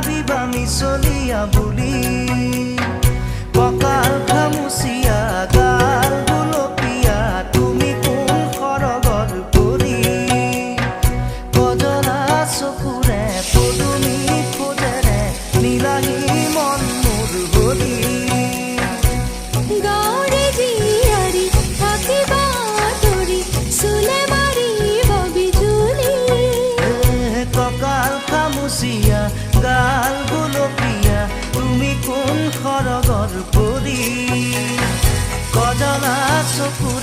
ভাবিবা মিছলিয়া বুলি কঁকাল খামুচিয়া গাল গুলপীয়া তুমি কোন সৰগৰ পৰি কজলা চকুৰে পদুমী খোজেৰে নীলাহী মন মোৰ হলি গাঁৱৰে জীয়াৰী থাকিবা তৰি চুলে মাৰিব বিজুলি কঁকাল খামুচিয়া গাল গুলপীয়া তুমি কোন সৰগৰ পৰি কজলা চকুৰে